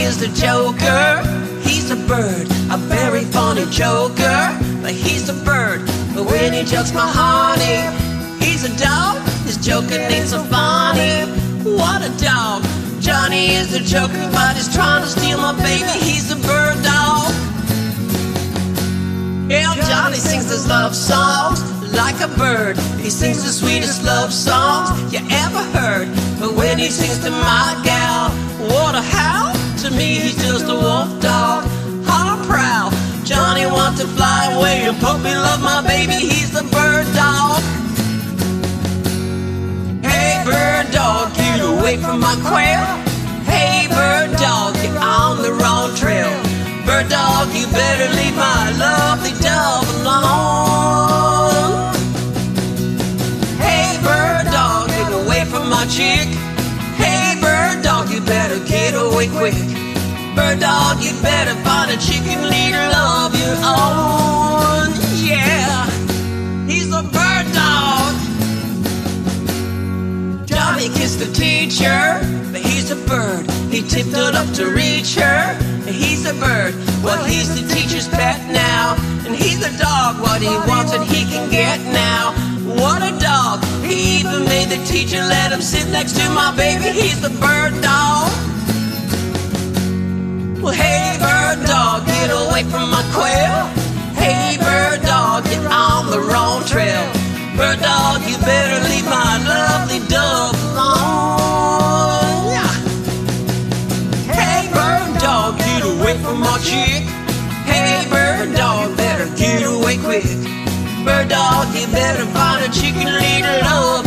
is the joker. He's a bird, a very funny joker. But he's a bird, but when he jokes my honey. He's a dog, his joking ain't so funny. What a dog. Johnny is the joker, but he's trying to steal my baby. He's a bird dog. Yeah, Johnny sings his love songs like a bird. He sings the sweetest love songs you ever heard. But when he sings to my gal, what a howl. To me he's just a wolf dog, how proud. Johnny wants to fly away and puppy love my baby. He's the bird dog. Hey bird dog, get away from my quail. Hey bird dog, you're on the wrong trail. Bird dog, you better leave my lovely dove alone. Hey bird dog, get away from my chick. Hey bird dog, you better get away quick. Bird dog, you better find a chicken leader of your own. Yeah, he's a bird dog. Johnny kissed the teacher, but he's a bird. He tipped it up to reach her. He's a bird, well he's the teacher's pet now. And he's a dog, what he wants and he can get now. What a dog, he even made the teacher let him sit next to my baby. He's the bird dog. Well hey bird dog, get away from my quail. Hey bird dog, you're on the wrong trail. Bird dog, you better leave my lovely dove alone. Hey bird dog, get away from my chick. Hey bird dog, better get away quick. Bird dog, you better find a chicken leader love